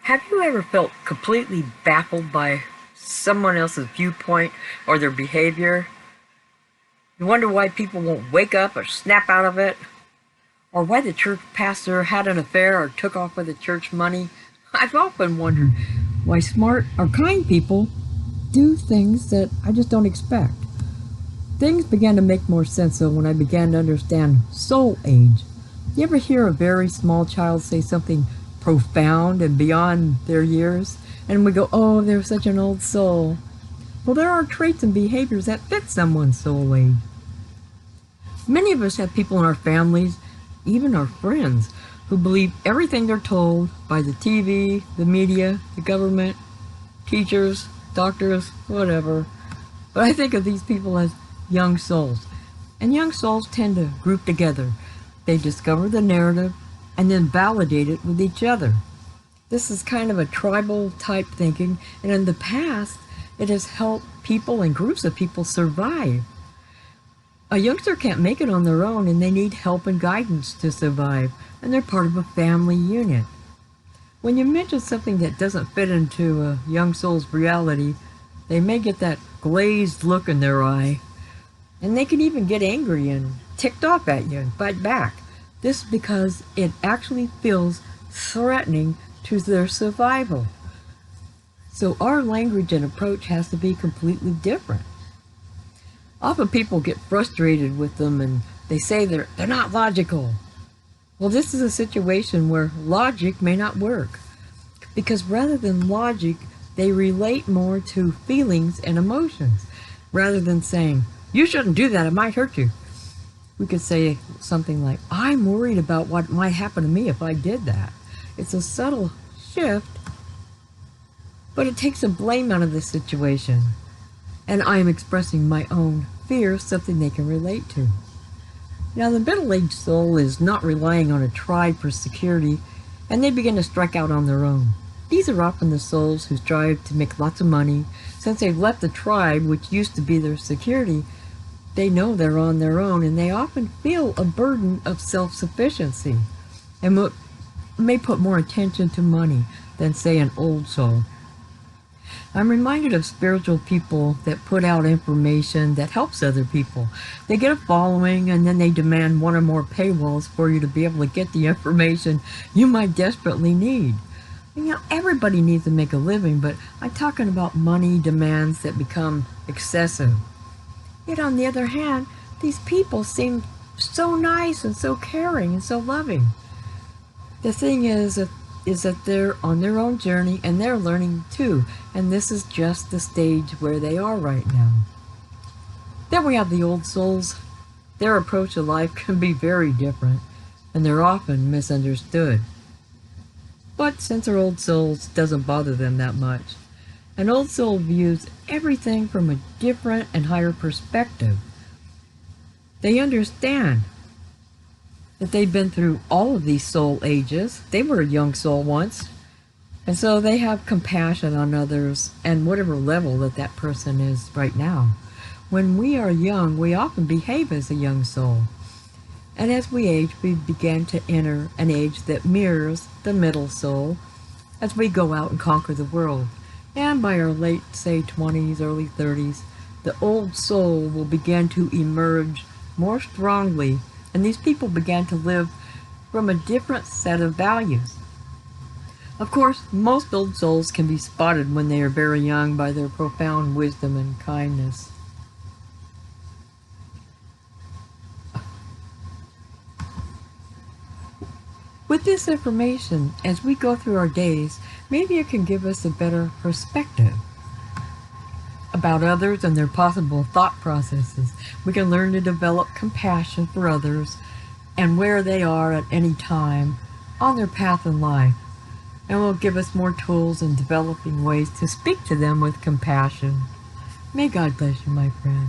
Have you ever felt completely baffled by someone else's viewpoint or their behavior? You wonder why people won't wake up or snap out of it? Or why the church pastor had an affair or took off with the church money? I've often wondered why smart or kind people do things that I just don't expect. Things began to make more sense though when I began to understand soul age. You ever hear a very small child say something profound and beyond their years, and we go, oh, they're such an old soul? Well, there are traits and behaviors that fit someone's soul age. Many of us have people in our families, even our friends, who believe everything they're told by the TV, the media, the government, teachers, doctors, whatever. But I think of these people as young souls. And young souls tend to group together. They discover the narrative and then validate it with each other. This is kind of a tribal type thinking, and in the past, it has helped people and groups of people survive. A youngster can't make it on their own, and they need help and guidance to survive, and they're part of a family unit. When you mention something that doesn't fit into a young soul's reality, they may get that glazed look in their eye, and they can even get angry and ticked off at you and fight back. This is because it actually feels threatening to their survival. So our language and approach has to be completely different. Often people get frustrated with them and they say they're not logical. Well, this is a situation where logic may not work, because rather than logic, they relate more to feelings and emotions. Rather than saying, you shouldn't do that, it might hurt you, we could say something like, I'm worried about what might happen to me if I did that. It's a subtle shift, but it takes a blame out of the situation. And I am expressing my own fear, something they can relate to. Now, the middle-aged soul is not relying on a tribe for security, and they begin to strike out on their own. These are often the souls who strive to make lots of money. Since they've left the tribe, which used to be their security, they know they're on their own, and they often feel a burden of self-sufficiency and may put more attention to money than, say, an old soul. I'm reminded of spiritual people that put out information that helps other people. They get a following, and then they demand one or more paywalls for you to be able to get the information you might desperately need. You know, everybody needs to make a living, but I'm talking about money demands that become excessive. Yet on the other hand, these people seem so nice and so caring and so loving. The thing is that they're on their own journey and they're learning too, and this is just the stage where they are right now. Then we have the old souls. Their approach to life can be very different, and they're often misunderstood. But since they're old souls, it doesn't bother them that much. An old soul views everything from a different and higher perspective. They understand that they've been through all of these soul ages. They were a young soul once. And so they have compassion on others and whatever level that person is right now. When we are young, we often behave as a young soul. And as we age, we begin to enter an age that mirrors the middle soul as we go out and conquer the world. And by our late, say, 20s, early 30s, the old soul will begin to emerge more strongly, and these people began to live from a different set of values. Of course, most old souls can be spotted when they are very young by their profound wisdom and kindness. With this information, as we go through our days, maybe it can give us a better perspective about others and their possible thought processes. We can learn to develop compassion for others and where they are at any time on their path in life. And will give us more tools in developing ways to speak to them with compassion. May God bless you, my friend.